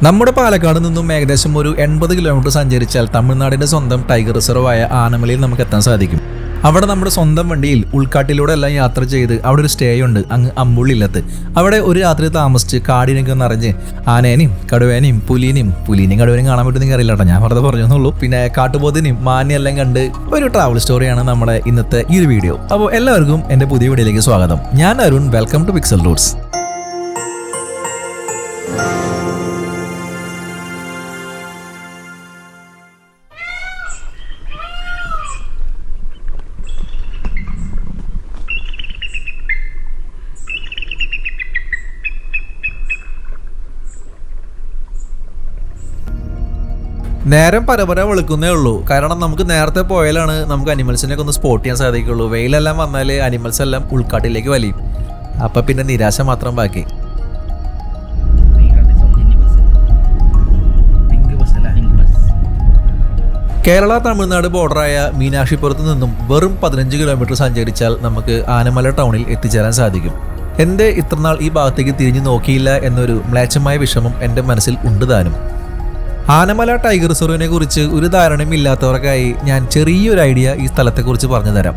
നമ്മുടെ പാലക്കാട് നിന്നും ഏകദേശം ഒരു 80 കിലോമീറ്റർ സഞ്ചരിച്ചാൽ തമിഴ്നാടിന്റെ സ്വന്തം ടൈഗർ റിസർവായ ആനമലയിൽ നമുക്ക് എത്താൻ സാധിക്കും. അവിടെ നമ്മുടെ സ്വന്തം വണ്ടിയിൽ ഉൾക്കാട്ടിലൂടെ എല്ലാം യാത്ര ചെയ്ത് അവിടെ ഒരു സ്റ്റേ ഉണ്ട് അങ്ങ് അമ്പുള്ളില്ലത്ത്. അവിടെ ഒരു രാത്രി താമസിച്ച് കാടിനൊക്കെ നിറഞ്ഞ് ആനേനെയും കടുവേനെയും പുലീനെയും കടുവേനെയും കാണാൻ പറ്റുമെന്ന് അറിയില്ല കേട്ടോ, ഞാൻ വെറുതെ പറഞ്ഞുള്ളൂ. പിന്നെ കാട്ടുപോത്തിനെയും മാനിയെല്ലാം കണ്ട് ഒരു ട്രാവൽ സ്റ്റോറിയാണ് നമ്മുടെ ഇന്നത്തെ ഈ ഒരു വീഡിയോ. അപ്പോൾ എല്ലാവർക്കും എൻ്റെ പുതിയ വീഡിയോയിലേക്ക് സ്വാഗതം. ഞാൻ Arun, welcome to Pixel Roots. നേരം പരപര വെളുക്കുന്നേ ഉള്ളൂ. കാരണം നമുക്ക് നേരത്തെ പോയാലാണ് നമുക്ക് അനിമൽസിനെ ഒന്ന് സ്പോട്ട് ചെയ്യാൻ സാധിക്കുള്ളൂ. വെയിലെല്ലാം വന്നാൽ അനിമൽസ് എല്ലാം ഉൾക്കാട്ടിലേക്ക് വലിയും. അപ്പൊ പിന്നെ നിരാശ മാത്രം ബാക്കി. കേരള തമിഴ്നാട് ബോർഡറായ മീനാക്ഷിപുരത്ത് നിന്നും വെറും 15 കിലോമീറ്റർ സഞ്ചരിച്ചാൽ നമുക്ക് ആനമല ടൗണിൽ എത്തിച്ചേരാൻ സാധിക്കും. എൻ്റെ ഇത്രനാൾ ഈ ഭാഗത്തേക്ക് തിരിഞ്ഞു നോക്കിയില്ല എന്നൊരു മ്ലേച്ഛമായ വിഷമം എൻ്റെ മനസ്സിൽ ഉണ്ട് താനും. ആനമല ടൈഗർ റിസർവിനെ കുറിച്ച് ഒരു ധാരണയും ഇല്ലാത്തവർക്കായി ഞാൻ ചെറിയൊരു ഐഡിയ ഈ സ്ഥലത്തെക്കുറിച്ച് പറഞ്ഞു തരാം.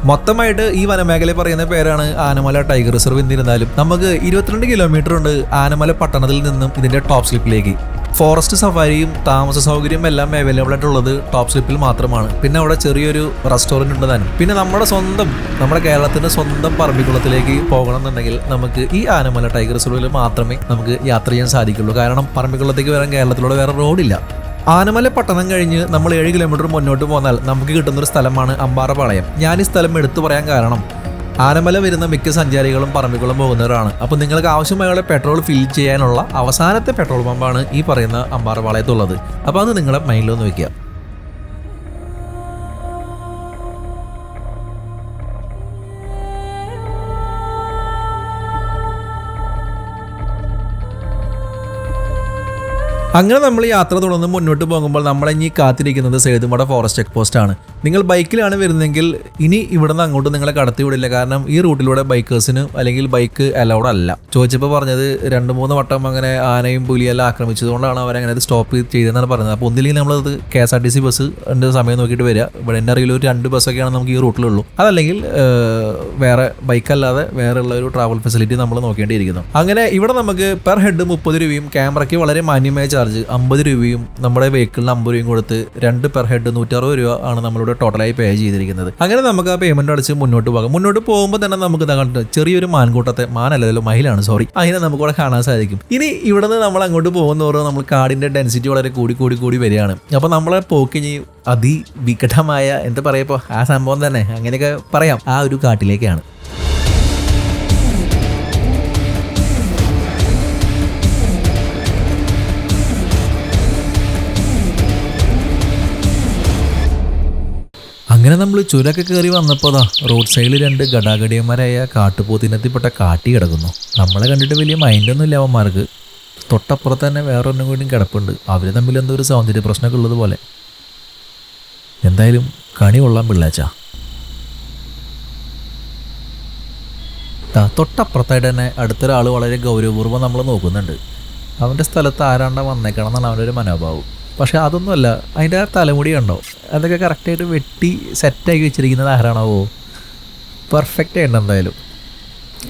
മൊത്തമായിട്ട് ഈ വനമേഖല പറയുന്ന പേരാണ് ആനമല ടൈഗർ റിസർവ്. എന്നിരുന്നാലും നമുക്ക് 22 കിലോമീറ്റർ ഉണ്ട് ആനമല പട്ടണത്തിൽ നിന്നും ഇതിന്റെ ടോപ്പ് സ്ലിപ്പിലേക്ക്. ഫോറസ്റ്റ് സഫാരിയും താമസ സൗകര്യം എല്ലാം അവൈലബിൾ ആയിട്ടുള്ളത് ടോപ്പ് സ്ലിപ്പിൽ മാത്രമാണ്. പിന്നെ അവിടെ ചെറിയൊരു റെസ്റ്റോറൻറ്റ് ഉണ്ട് താനും. പിന്നെ നമ്മുടെ കേരളത്തിന്റെ സ്വന്തം പറമ്പിക്കുളത്തിലേക്ക് പോകണമെന്നുണ്ടെങ്കിൽ നമുക്ക് ഈ ആനമല ടൈഗർ റിസർവിൽ മാത്രമേ നമുക്ക് യാത്ര ചെയ്യാൻ സാധിക്കുള്ളൂ. കാരണം പറമ്പിക്കുളത്തേക്ക് വരാൻ കേരളത്തിലൂടെ വേറെ റോഡില്ല. ആനമല പട്ടണം കഴിഞ്ഞ് നമ്മൾ 7 കിലോമീറ്റർ മുന്നോട്ട് പോന്നാൽ നമുക്ക് കിട്ടുന്നൊരു സ്ഥലമാണ് അമ്പാറപാളയം. ഞാൻ ഈ സ്ഥലം എടുത്തു പറയാൻ കാരണം ആനമല വരുന്ന മിക്ക സഞ്ചാരികളും പറമ്പിക്കുളം പോകുന്നവരാണ്. അപ്പോൾ നിങ്ങൾക്ക് ആവശ്യമായുള്ള പെട്രോൾ ഫിൽ ചെയ്യാനുള്ള അവസാനത്തെ പെട്രോൾ പമ്പാണ് ഈ പറയുന്ന അമ്പാറപാളയത്തുള്ളത്. അപ്പോൾ അത് നിങ്ങളെ മൈൻഡിലൊന്ന് വെക്കുക. അങ്ങനെ നമ്മൾ യാത്ര തുടർന്ന് മുന്നോട്ട് പോകുമ്പോൾ നമ്മളെ കാത്തിരിക്കുന്നത് സേതുമട ഫോറസ്റ്റ് ചെക്ക് പോസ്റ്റ് ആണ്. നിങ്ങൾ ബൈക്കിലാണ് വരുന്നതെങ്കിൽ ഇനി ഇവിടുന്ന് അങ്ങോട്ട് നിങ്ങളെ കടത്തി വിടില്ല. കാരണം ഈ റൂട്ടിലൂടെ ബൈക്കേഴ്സിന് അല്ലെങ്കിൽ ബൈക്ക് അലൗഡ് അല്ല. ചോദിച്ചപ്പോൾ പറഞ്ഞത് 2-3 വട്ടം അങ്ങനെ ആനയും പുലിയെല്ലാം ആക്രമിച്ചതുകൊണ്ടാണ് അവരങ്ങനെ സ്റ്റോപ്പ് ചെയ്തതെന്നാണ് പറയുന്നത്. അപ്പോൾ ഒന്നില്ലെങ്കിൽ നമ്മളത് KSRTC ബസ് സമയം നോക്കിയിട്ട് വരിക. ഇവിടെ എൻ്റെ അറിയിൽ ഒരു 2 ബസ്സൊക്കെയാണ് നമുക്ക് ഈ റൂട്ടിലുള്ളൂ. അതല്ലെങ്കിൽ വേറെ ബൈക്കല്ലാതെ വേറെയുള്ള ഒരു ട്രാവൽ ഫെസിലിറ്റി നമ്മൾ നോക്കേണ്ടിയിരിക്കുന്നു. അങ്ങനെ ഇവിടെ നമുക്ക് പെർ ഹെഡ് 30 രൂപയും ക്യാമറയ്ക്ക് വളരെ മാന്യമായ ചാർജ് 50 രൂപയും നമ്മുടെ വെഹിക്കിളിന് 50 രൂപയും കൊടുത്ത് 2 പെർ ഹെഡ് 160 രൂപ ആണ് നമ്മളിവിടെ ടോട്ടലായി പേ ചെയ്തിരിക്കുന്നത്. അങ്ങനെ നമുക്ക് ആ പേയ്മെന്റ് അടിച്ച് മുന്നോട്ട് പോകാം. മുന്നോട്ട് പോകുമ്പോൾ തന്നെ നമുക്ക് ചെറിയൊരു മാൻകൂട്ടത്തെ, മാനല്ലല്ലോ മയിലാണ്, അതിനെ നമുക്കിവിടെ കാണാൻ സാധിക്കും. ഇനി ഇവിടെ നിന്ന് നമ്മൾ അങ്ങോട്ട് പോകുന്നതോറും നമ്മൾ കാടിന്റെ ഡെൻസിറ്റി വളരെ കൂടി വരികയാണ്. അപ്പൊ നമ്മളെ പോക്കിനി അതിവികടമായ എന്താ പറയപ്പോ ആ സംഭവം തന്നെ അങ്ങനെയൊക്കെ പറയാം, ആ ഒരു കാട്ടിലേക്കാണ്. അങ്ങനെ നമ്മൾ ചുരമൊക്കെ കയറി വന്നപ്പോൾ റോഡ് സൈഡിൽ 2 ഗടാഗടിയന്മാരായ കാട്ടുപോത്തിനത്തിൽപ്പെട്ട കാട്ടി കിടക്കുന്നു. നമ്മളെ കണ്ടിട്ട് വലിയ മൈൻഡൊന്നും ഇല്ല അവന്മാർക്ക്. തൊട്ടപ്പുറത്ത് തന്നെ വേറൊന്നും കൂടി കിടപ്പുണ്ട്. അവർ തമ്മിൽ എന്തോ ഒരു സൗന്ദര്യ പ്രശ്നമൊക്കെ ഉള്ളതുപോലെ. എന്തായാലും കണി കൊള്ളാൻ പിള്ളേച്ചാ. തൊട്ടപ്പുറത്തായിട്ട് തന്നെ അടുത്തൊരാൾ വളരെ ഗൗരവപൂർവ്വം നമ്മൾ നോക്കുന്നുണ്ട്. അവൻ്റെ സ്ഥലത്ത് ആരാണ്ട വന്നേക്കണം എന്നാണ് അവൻ്റെ ഒരു മനോഭാവം. പക്ഷെ അതൊന്നുമല്ല, അതിൻ്റെ ആ തലമുടി കണ്ടോ, അതൊക്കെ കറക്റ്റായിട്ട് വെട്ടി സെറ്റാക്കി വെച്ചിരിക്കുന്നത് ആരാണാവോ. പെർഫെക്റ്റ് ആയിട്ട് എന്തായാലും.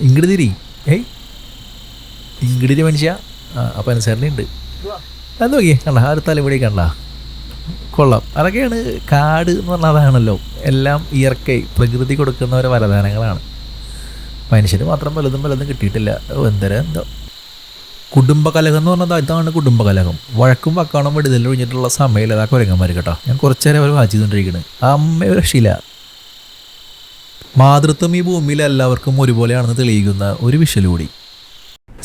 ഇങ്ങോട്ട് ഇങ്ങോട്ട് മനുഷ്യ. അപ്പം അനുസരണയുണ്ട്. അത് നോക്കിയേ, കണ്ട ആ ഒരു തലമുടി കണ്ട, കൊള്ളാം. അതൊക്കെയാണ് കാട് എന്ന് പറഞ്ഞാൽ. അതാണല്ലോ എല്ലാം ഇയർക്കൈ പ്രകൃതി കൊടുക്കുന്ന ഓരോ വരദാനങ്ങളാണ്. മനുഷ്യന് മാത്രം വലുതും കിട്ടിയിട്ടില്ല. എന്തോ കുടുംബകലഹം എന്ന് പറഞ്ഞാൽ ഇതാണ് കുടുംബകലഹം. വഴക്കും വക്കാണും വെടിതൽ ഒഴിഞ്ഞിട്ടുള്ള സമയം അതാ കുരങ്ങന്മാർ കേട്ടോ. ഞാൻ കുറച്ചു നേരം അവർ വാച്ച് ചെയ്തുകൊണ്ടിരിക്കുന്നത്. അമ്മ രക്ഷയില്ല. മാതൃത്വം ഈ ഭൂമിയിൽ എല്ലാവർക്കും ഒരുപോലെയാണെന്ന് തെളിയിക്കുന്ന ഒരു വിഷ്വൽ കൂടി.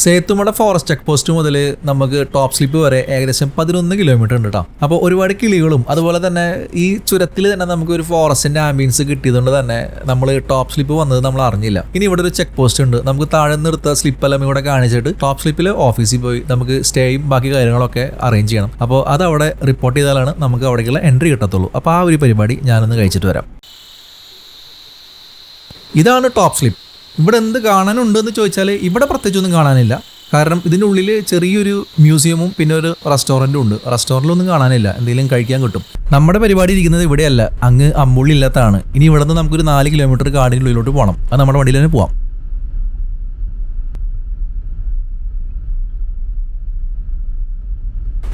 സേത്തുമട ഫോറസ്റ്റ് ചെക്ക് പോസ്റ്റ് മുതൽ നമുക്ക് ടോപ്പ് സ്ലിപ്പ് വരെ ഏകദേശം 11 കിലോമീറ്റർ ഉണ്ട് കേട്ടോ. അപ്പോൾ ഒരുപാട് കിളികളും അതുപോലെ തന്നെ ഈ ചുരത്തിൽ തന്നെ നമുക്ക് ഒരു ഫോറസ്റ്റിന്റെ ആംബിയൻസ് കിട്ടിയതുകൊണ്ട് തന്നെ നമ്മൾ ടോപ്പ് സ്ലിപ്പ് വന്നത് നമ്മൾ അറിഞ്ഞില്ല. ഇനി ഇവിടെ ഒരു ചെക്ക് പോസ്റ്റ് ഉണ്ട്. നമുക്ക് താഴെ നിർത്ത സ്ലിപ്പെല്ലാം ഇവിടെ കാണിച്ചിട്ട് ടോപ്പ് സ്ലിപ്പിൽ ഓഫീസിൽ പോയി നമുക്ക് സ്റ്റേയും ബാക്കി കാര്യങ്ങളൊക്കെ അറേഞ്ച് ചെയ്യണം. അപ്പോൾ അത് അവിടെ റിപ്പോർട്ട് ചെയ്താലാണ് നമുക്ക് അവിടേക്കുള്ള എൻട്രി കിട്ടത്തുള്ളൂ. അപ്പോൾ ആ ഒരു പരിപാടി ഞാനൊന്ന് കഴിച്ചിട്ട് വരാം. ഇതാണ് ടോപ്പ് സ്ലിപ്പ്. ഇവിടെ എന്ത് കാണാനുണ്ടെന്ന് ചോദിച്ചാൽ ഇവിടെ പ്രത്യേകിച്ചൊന്നും കാണാനില്ല. കാരണം ഇതിൻ്റെ ഉള്ളിൽ ചെറിയൊരു മ്യൂസിയമും പിന്നെ ഒരു റെസ്റ്റോറൻറ്റും ഉണ്ട്. റെസ്റ്റോറൻറ്റിലൊന്നും കാണാനില്ല, എന്തെങ്കിലും കഴിക്കാൻ കിട്ടും. നമ്മുടെ പരിപാടി ഇരിക്കുന്നത് ഇവിടെയല്ല, അങ്ങ് അമ്പുള്ളി ഇല്ലാത്തതാണ്. ഇനി ഇവിടെ നിന്ന് നമുക്കൊരു 4 കിലോമീറ്റർ കാടിനുള്ളിലോട്ട് പോകണം. അത് നമ്മുടെ വണ്ടിയിൽ തന്നെ പോവാം.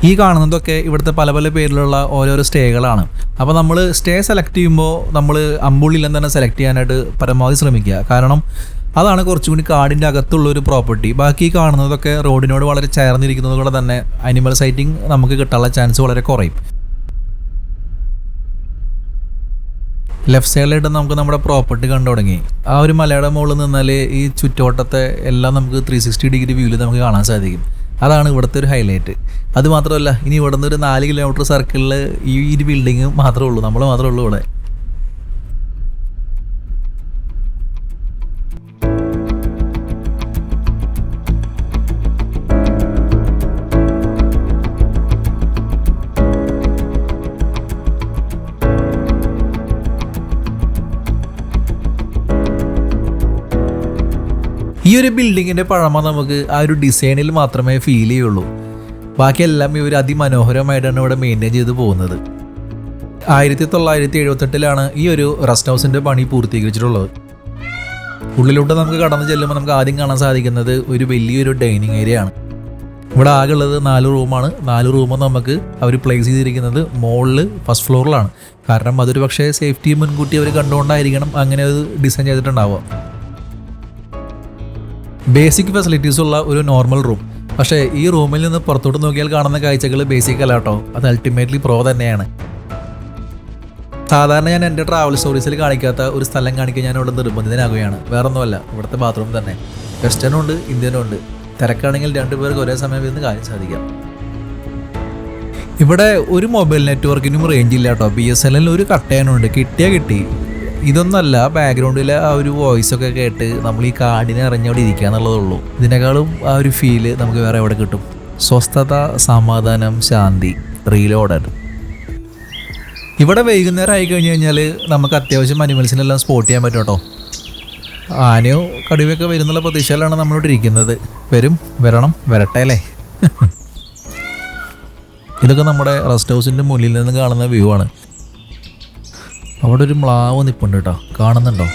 ഈ കാണുന്നതൊക്കെ ഇവിടുത്തെ പല പല പേരിലുള്ള ഓരോരോ സ്റ്റേകളാണ്. അപ്പോൾ നമ്മൾ സ്റ്റേ സെലക്ട് ചെയ്യുമ്പോൾ നമ്മൾ അമ്പുള്ളിയിൽ തന്നെ സെലക്ട് ചെയ്യാനായിട്ട് പരമാവധി ശ്രമിക്കുക. കാരണം അതാണ് കുറച്ചും കൂടി കാടിൻ്റെ അകത്തുള്ളൊരു പ്രോപ്പർട്ടി. ബാക്കി കാണുന്നതൊക്കെ റോഡിനോട് വളരെ ചേർന്നിരിക്കുന്നത് കൊണ്ട് തന്നെ അനിമൽ സൈറ്റിംഗ് നമുക്ക് കിട്ടാനുള്ള ചാൻസ് വളരെ കുറയും. ലെഫ്റ്റ് സൈഡിലായിട്ട് നമുക്ക് നമ്മുടെ പ്രോപ്പർട്ടി കണ്ടു തുടങ്ങി. ആ ഒരു മലയുടെ മുകളിൽ നിന്നാൽ ഈ ചുറ്റുവട്ടത്തെ എല്ലാം നമുക്ക് 360 ഡിഗ്രി വ്യൂവിൽ നമുക്ക് കാണാൻ സാധിക്കും. അതാണ് ഇവിടുത്തെ ഒരു ഹൈലൈറ്റ്. അതുമാത്രമല്ല, ഇനി ഇവിടെ നിന്ന് ഒരു 4 കിലോമീറ്റർ സർക്കിളിൽ ഈ ബിൽഡിങ് മാത്രമേ ഉള്ളൂ, നമ്മൾ മാത്രമേ ഉള്ളൂ ഇവിടെ. ഈ ഒരു ബിൽഡിങ്ങിൻ്റെ പഴമ നമുക്ക് ആ ഒരു ഡിസൈനിൽ മാത്രമേ ഫീൽ ചെയ്യുള്ളൂ. ബാക്കിയെല്ലാം ഇവർ അതിമനോഹരമായിട്ടാണ് ഇവിടെ മെയിൻറ്റെയിൻ ചെയ്ത് പോകുന്നത്. 1978 ഈ ഒരു റെസ്റ്റ് ഹൗസിൻ്റെ പണി പൂർത്തീകരിച്ചിട്ടുള്ളത്. ഉള്ളിലോട്ട് നമുക്ക് കടന്നു ചെല്ലുമ്പോൾ നമുക്ക് ആദ്യം കാണാൻ സാധിക്കുന്നത് ഒരു വലിയൊരു ഡൈനിങ് ഏരിയ ആണ്. ഇവിടെ ആകെ ഉള്ളത് 4 റൂമാണ്. 4 റൂമും നമുക്ക് അവർ പ്ലേസ് ചെയ്തിരിക്കുന്നത് മുകളിൽ ഫസ്റ്റ് ഫ്ലോറിലാണ്. കാരണം അതൊരു പക്ഷേ സേഫ്റ്റി മുൻകൂട്ടി അവർ കണ്ടുകൊണ്ടായിരിക്കണം അങ്ങനെ അത് ഡിസൈൻ ചെയ്തിട്ടുണ്ടാവുക. ബേസിക് ഫെസിലിറ്റീസ് ഉള്ള ഒരു നോർമൽ റൂം. പക്ഷേ ഈ റൂമിൽ നിന്ന് പുറത്തോട്ട് നോക്കിയാൽ കാണുന്ന കാഴ്ചകൾ ബേസിക് അല്ല കേട്ടോ, അത് അൾട്ടിമേറ്റ്ലി പ്രോ തന്നെയാണ്. സാധാരണ ഞാൻ എൻ്റെ ട്രാവൽ സ്റ്റോറീസിൽ കാണിക്കാത്ത ഒരു സ്ഥലം കാണിക്കാൻ ഞാൻ ഇവിടെ നിർബന്ധിതനാകുകയാണ്. വേറൊന്നുമല്ല, ഇവിടുത്തെ ബാത്റൂം തന്നെ വെസ്റ്റേണും ഉണ്ട് ഇന്ത്യനും ഉണ്ട്. തിരക്കാണെങ്കിൽ 2 പേർക്ക് ഒരേ സമയം ഇരുന്ന് കാര്യം സാധിക്കാം. ഇവിടെ ഒരു മൊബൈൽ നെറ്റ്വർക്കിനും റേഞ്ച് ഇല്ല കേട്ടോ. BSNL ഒരു കട്ടയാനുണ്ട്, കിട്ടി. ഇതൊന്നല്ല, ബാക്ക്ഗ്രൗണ്ടിലെ ആ ഒരു വോയിസൊക്കെ കേട്ട് നമ്മൾ ഈ കാടിനെ അറിഞ്ഞവിടെ ഇരിക്കുക എന്നുള്ളതുള്ളൂ. ഇതിനേക്കാളും ആ ഒരു ഫീല് നമുക്ക് വേറെ എവിടെ കിട്ടും? സ്വസ്ഥത, സമാധാനം, ശാന്തി. റീലോഡഡ്. ഇവിടെ വൈകുന്നേരം ആയി കഴിഞ്ഞ് കഴിഞ്ഞാൽ നമുക്ക് അത്യാവശ്യം അനിമൽസിനെല്ലാം സ്പോട്ട് ചെയ്യാൻ പറ്റും കേട്ടോ. ആനയോ കടുവയൊക്കെ വരുന്നുള്ള പ്രതീക്ഷയിലാണ് നമ്മളോട് ഇരിക്കുന്നത്. വരട്ടെ അല്ലേ. ഇതൊക്കെ നമ്മുടെ റെസ്റ്റ് ഹൗസിൻ്റെ മുന്നിൽ നിന്ന് കാണുന്ന വ്യൂ ആണ്. അവിടെ ഒരു മ്ലാവ് നിൽപ്പുണ്ട് കേട്ടോ, കാണുന്നുണ്ടോ?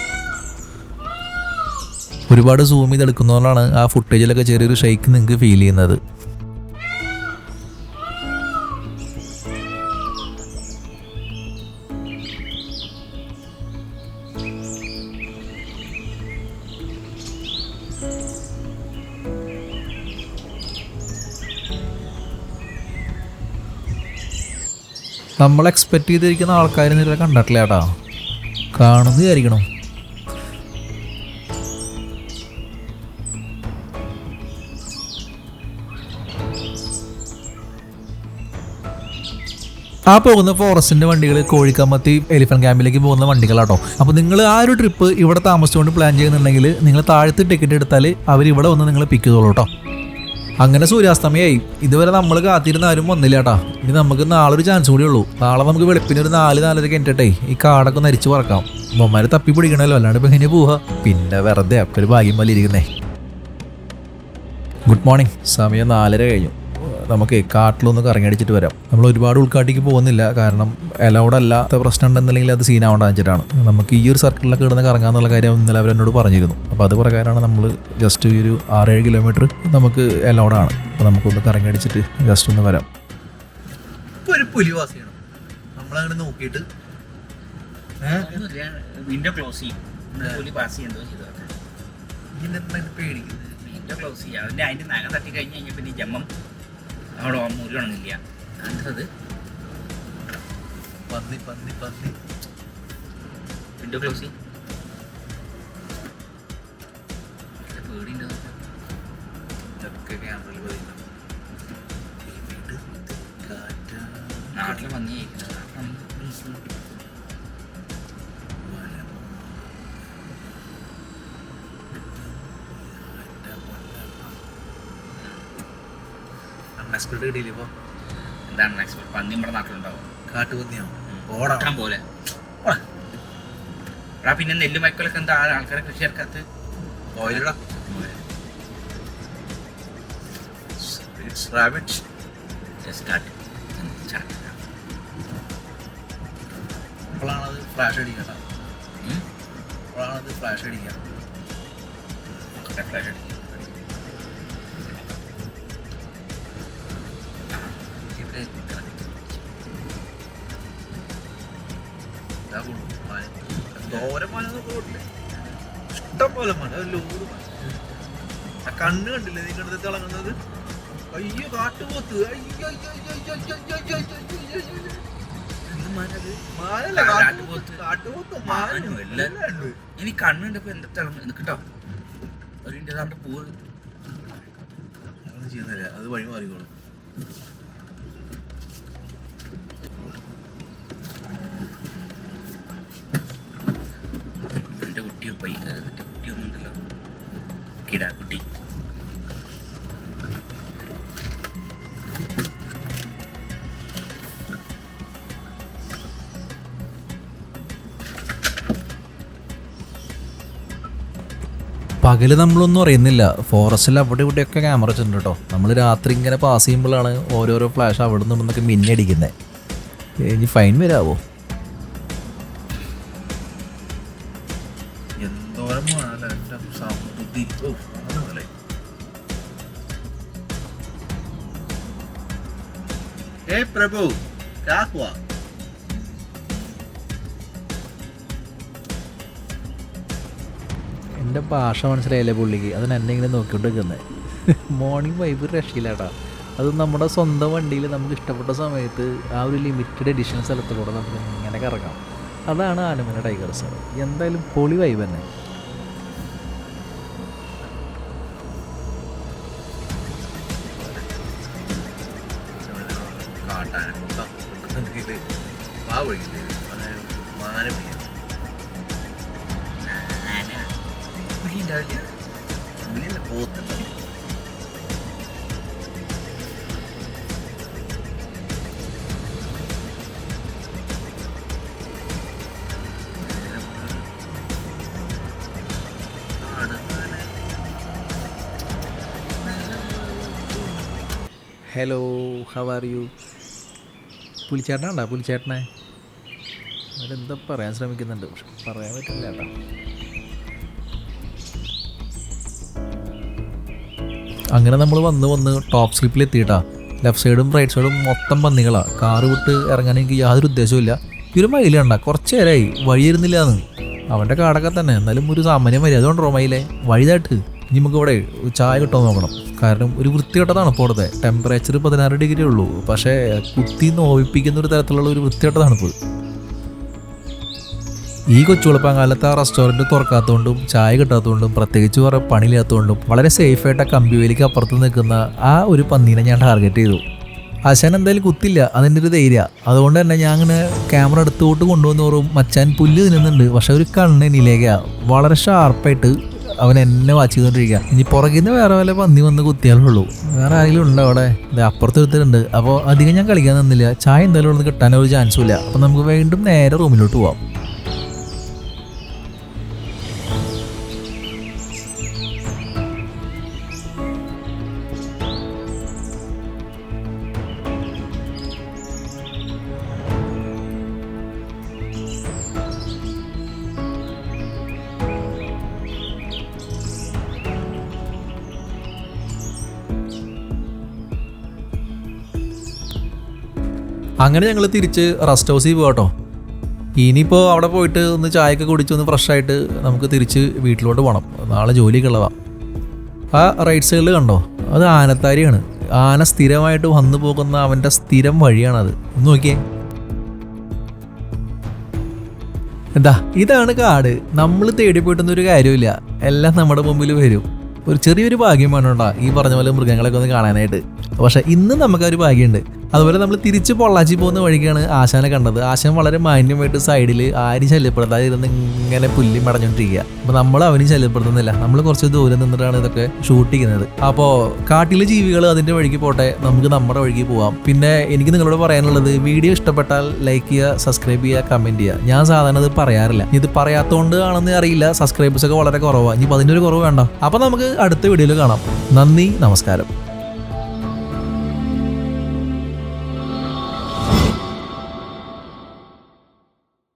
ഒരുപാട് സൂം ചെയ്തെടുക്കുന്നതുകൊണ്ടാണ് ആ ഫുട്ടേജിലൊക്കെ ചെറിയൊരു ഷെയ്ക്ക് നിങ്ങൾക്ക് ഫീൽ ചെയ്യുന്നത്. നമ്മൾ എക്സ്പെക്റ്റ് ചെയ്തിരിക്കുന്ന ആൾക്കാരെ ഇതിൽ കണ്ടിട്ടില്ല കേട്ടോ, കാണുന്നത് വിചാരിക്കണം. ആ പോകുന്ന ഫോറസ്റ്റിൻ്റെ വണ്ടികൾ കോഴിക്കമ്മത്തി എലിഫന്റ് ക്യാമ്പിലേക്ക് പോകുന്ന വണ്ടികളാട്ടോ. അപ്പോൾ നിങ്ങൾ ആ ഒരു ട്രിപ്പ് ഇവിടെ താമസിച്ചുകൊണ്ട് പ്ലാൻ ചെയ്യുന്നുണ്ടെങ്കിൽ നിങ്ങൾ താഴത്ത് ടിക്കറ്റ് എടുത്താൽ അവർ ഇവിടെ വന്ന് നിങ്ങൾ പിക്ക് ചെയ്തോളൂ കേട്ടോ. അങ്ങനെ സൂര്യാസ്തമയായി. ഇതുവരെ നമ്മൾ കാത്തിരുന്ന ആരും വന്നില്ല കേട്ടാ. ഇനി നമുക്ക് നാളെ ഒരു ചാൻസ് കൂടി ഉള്ളൂ. നാളെ നമുക്ക് വെളുപ്പിന് ഒരു 4-4:30 കഴിഞ്ഞിട്ടേ ഈ കാടൊക്കെ നരിച്ചു പറക്കാം. അമ്മമാര് തപ്പി പിടിക്കണല്ലോ, അല്ലാണ്ട് ഇപ്പം എങ്ങനെ പോവുക? പിന്നെ വെറുതെ ഒക്കെ ഒരു ഭാഗ്യം പോലെ ഇരിക്കുന്നേ. Good morning. സമയം 4:30 കഴിഞ്ഞു. നമുക്ക് കാട്ടിലൊന്ന് കറങ്ങിയടിച്ചിട്ട് വരാം. നമ്മൾ ഒരുപാട് ഉൾക്കാട്ടിക്ക് പോകുന്നില്ല, കാരണം അലൗഡ് അല്ലാത്ത പ്രശ്നം ഉണ്ടെന്നുണ്ടെങ്കിൽ അത് സീനാവേണ്ട വെച്ചിട്ടാണ്. നമുക്ക് ഈ ഒരു സർക്കിളിലൊക്കെ ഇടുന്ന കറങ്ങാന്നുള്ള കാര്യം ഇന്നലെ അവരെന്നോട് പറഞ്ഞിരുന്നു. അപ്പോൾ അത് പ്രകാരമാണ് നമ്മൾ ജസ്റ്റ് ഈ ഒരു 6-7 കിലോമീറ്റർ നമുക്ക് അലൗഡാണ്. അപ്പോൾ നമുക്കൊന്ന് കറങ്ങിയടിച്ചിട്ട് ജസ്റ്റ് ഒന്ന് വരാം. ഇപ്പോൾ ഒരു പുലിവാസിയാണ് നമ്മളങ്ങനെ നോക്കിയിട്ട് വിൻഡോ ക്ലോസ് ചെയ്യും. പേടിക്കുന്നത് വിൻഡോ ക്ലോസ് ചെയ്യുക. അതിൻ്റെ നഖം തട്ടി കഴിഞ്ഞ് കഴിഞ്ഞാൽ പിന്നെ ജമ്മം അവിടെ മുറി ഉണങ്ങില്ല. അത് പന്നി വിൻഡോ ക്ലോസ് ചെയ്യും. പേടിയുണ്ടോ? നാട്ടിൽ വന്ന് കഴിക്കുന്നത് എന്താണ് എക്സ്പെർട്ട്? പന്നി നമ്മുടെ നാട്ടിലുണ്ടാവും. കാട്ടുപന്നിയോ? ഓടാൻ പോലെ. എടാ പിന്നെ നെല്ല് മൈക്കോലൊക്കെ എന്താ ആൾക്കാരെ കൃഷി ഇറക്കാത്ത? ഓയിലടാ. rabbit. Just start. അപ്പോഴാണത് ഫ്ലാഷ് അടിക്കുക. അപ്പോഴാണത് ഫ്ലാഷ് അടിക്കുക. ഫ്ലാഷ് അടിക്കുക. ഇഷ്ടം പോലെ മന ലോഡ് ആ കണ്ണ് കണ്ടില്ലേ നീ കണ്ടത് തിളങ്ങുന്നത്? അയ്യോ കാട്ടുപോത്ത്. ഇനി കണ്ണുണ്ടപ്പോ എന്താ തിളങ്ങ കേട്ടോ. അതിൻ്റെ ഏതാണ്ട് പൂവ് അങ്ങനെ ചെയ്യുന്നില്ല, അത് വഴി മാറിക്കോളും. എൻ്റെ കുട്ടി കുട്ടിയൊന്നും ഉണ്ടല്ലോ, കിടാക്കുട്ടി. പകല് നമ്മളൊന്നും അറിയുന്നില്ല, ഫോറസ്റ്റിൽ അവിടെ ഇവിടെയൊക്കെ ക്യാമറ വെച്ചിട്ടുണ്ട് കേട്ടോ. നമ്മൾ രാത്രി ഇങ്ങനെ പാസ് ചെയ്യുമ്പോഴാണ് ഓരോരോ ഫ്ലാഷ് അവിടെ നിന്നൊക്കെ മിന്നടിക്കുന്നത്. ഇനി ഫൈൻ വരാവോ? എന്തോരം പ്രഭു എൻ്റെ ഭാഷ മനസ്സിലായില്ലേ പുള്ളിക്ക്, അതിന് എന്നെ ഇങ്ങനെ നോക്കിക്കൊണ്ട് നിൽക്കുന്നത്. മോർണിംഗ് വൈബ് രക്ഷയില്ലാട്ടാ. അത് നമ്മുടെ സ്വന്തം വണ്ടിയിൽ നമുക്ക് ഇഷ്ടപ്പെട്ട സമയത്ത് ആ ഒരു ലിമിറ്റഡ് എഡിഷൻ സ്ഥലത്തിലൂടെ നമുക്ക് ഇങ്ങനെ കറങ്ങാം. അതാണ് ആനമല ടൈഗർ റിസർവ്. എന്തായാലും പൊളി വൈബ് തന്നെ. Hello, how are you? പുലിച്ചേട്ടനാണ്ടാ? പുലിച്ചേട്ടനെ അതെന്താ പറയാൻ ശ്രമിക്കുന്നുണ്ട്, പക്ഷെ പറയാൻ പറ്റില്ല കേട്ടോ. അങ്ങനെ നമ്മൾ വന്ന് ടോപ്പ് സ്ലിപ്പിലെത്തിയിട്ടാ. ലെഫ്റ്റ് സൈഡും റൈറ്റ് സൈഡും മൊത്തം പന്നികളാണ്. കാറ് വിട്ട് ഇറങ്ങാൻ എനിക്ക് യാതൊരു ഉദ്ദേശമില്ല. ഒരു മയിൽ കണ്ട കുറച്ച് നേരമായി വഴി ഇരുന്നില്ലാന്ന്. അവൻ്റെ കാടൊക്കെ തന്നെ, എന്നാലും ഒരു സാമാന്യം മര്യാദ കൊണ്ടോ മയിലെ വഴിതായിട്ട്. ഇനി നമുക്ക് ഇവിടെ ചായ കിട്ടുമോ നോക്കണം. കാരണം ഒരു വൃത്തികെട്ടതാണ് ഇപ്പോൾ അവിടുത്തെ. ടെമ്പറേച്ചർ 16 ഡിഗ്രി ഉള്ളൂ, പക്ഷേ കുത്തി നോവിപ്പിക്കുന്ന ഒരു തരത്തിലുള്ള ഒരു വൃത്തികെട്ട തണുപ്പ്. ഈ കൊച്ചുവെളുപ്പംകാലത്ത് ആ റെസ്റ്റോറൻറ്റ് തുറക്കാത്തതുകൊണ്ടും ചായ കിട്ടാത്തതുകൊണ്ടും പ്രത്യേകിച്ച് കുറേ പണിയില്ലാത്തതുകൊണ്ടും വളരെ സേഫായിട്ട് ആ കമ്പിവേലിക്ക് അപ്പുറത്ത് നിൽക്കുന്ന ആ ഒരു പന്നീനെ ഞാൻ ടാർഗറ്റ് ചെയ്തു. ആശാൻ എന്തായാലും കുത്തില്ല, അതിൻ്റെ ഒരു ധൈര്യ. അതുകൊണ്ട് തന്നെ ഞാൻ അങ്ങനെ ക്യാമറ അടുത്തോട്ട് കൊണ്ടുവന്നോറും മച്ചാൻ പുല്ല് തിന്നുന്നുണ്ട്. പക്ഷെ ഒരു കണ്ണിനിലേക്കാണ് വളരെ ഷാർപ്പായിട്ട് അവൻ എന്നെ വാച്ച് ചെയ്തുകൊണ്ടിരിക്കുക. ഇനി പുറകിൽ നിന്ന് വേറെ വല്ല പന്നി വന്ന് കുത്തിയാലുള്ളൂ. വേറെ ആരെങ്കിലും ഉണ്ടോ അവിടെ? അപ്പുറത്ത് എടുത്തിട്ടുണ്ട്. അപ്പോൾ അധികം ഞാൻ കളിക്കാൻ നിന്നില്ല. ചായ എന്തായാലും ഒന്ന് കിട്ടാനൊരു ചാൻസും ഇല്ല. അപ്പം നമുക്ക് വീണ്ടും നേരെ റൂമിലോട്ട് പോവാം. അങ്ങനെ ഞങ്ങൾ തിരിച്ച് റെസ്റ്റ് ഹൗസിൽ പോകാട്ടോ. ഇനിയിപ്പോൾ അവിടെ പോയിട്ട് ഒന്ന് ചായയൊക്കെ കുടിച്ച് ഒന്ന് ഫ്രഷായിട്ട് നമുക്ക് തിരിച്ച് വീട്ടിലോട്ട് പോകണം. നാളെ ജോലിയൊക്കെ ഉള്ളതാണ്. ആ റൈറ്റ് സൈഡിൽ കണ്ടോ, അത് ആനത്താരിയാണ്. ആന സ്ഥിരമായിട്ട് വന്നു പോകുന്ന അവൻ്റെ സ്ഥിരം വഴിയാണത്. ഒന്ന് നോക്കിയേ. എന്താ ഇതാണ് കാട്. നമ്മൾ തേടി പോയിട്ടൊന്നും ഒരു കാര്യമില്ല, എല്ലാം നമ്മുടെ മുമ്പിൽ വരും. ഒരു ചെറിയൊരു ഭാഗ്യം വേണോണ്ടാ ഈ പറഞ്ഞ പോലെ മൃഗങ്ങളൊക്കെ ഒന്ന് കാണാനായിട്ട്. പക്ഷെ ഇന്ന് നമുക്കൊരു ഭാഗ്യമുണ്ട്. അതുപോലെ നമ്മൾ തിരിച്ച് പൊള്ളാച്ചി പോകുന്ന വഴിക്കാണ് ആശാനെ കണ്ടത്. ആശാൻ വളരെ മാന്യമായിട്ട് സൈഡിൽ ആരും ശല്യപ്പെടുത്താതിരുന്ന് ഇങ്ങനെ പുല്ലി മടഞ്ഞോണ്ടിരിക്കുക. അപ്പോൾ നമ്മൾ അവനും ശല്യപ്പെടുത്തുന്നില്ല. നമ്മൾ കുറച്ച് ദൂരം നിന്നിട്ടാണ് ഇതൊക്കെ ഷൂട്ട് ചെയ്യുന്നത്. അപ്പോൾ കാട്ടിലെ ജീവികൾ അതിൻ്റെ വഴിക്ക് പോട്ടെ, നമുക്ക് നമ്മുടെ വഴിക്ക് പോവാം. പിന്നെ എനിക്ക് നിങ്ങളോട് പറയാനുള്ളത്, വീഡിയോ ഇഷ്ടപ്പെട്ടാൽ ലൈക്ക് ചെയ്യുക, സബ്സ്ക്രൈബ് ചെയ്യുക, കമൻറ്റ് ചെയ്യുക. ഞാൻ സാധാരണ ഇത് പറയാറില്ല. ഇത് പറയാത്തതുകൊണ്ട് ആണെന്ന് അറിയില്ല, സബ്സ്ക്രൈബേഴ്സൊക്കെ വളരെ കുറവാണ്. ഇനിയിപ്പോൾ അതിൻ്റെ ഒരു കുറവ് വേണ്ട. അപ്പോൾ നമുക്ക് അടുത്ത വീഡിയോയിൽ കാണാം. നന്ദി, നമസ്കാരം.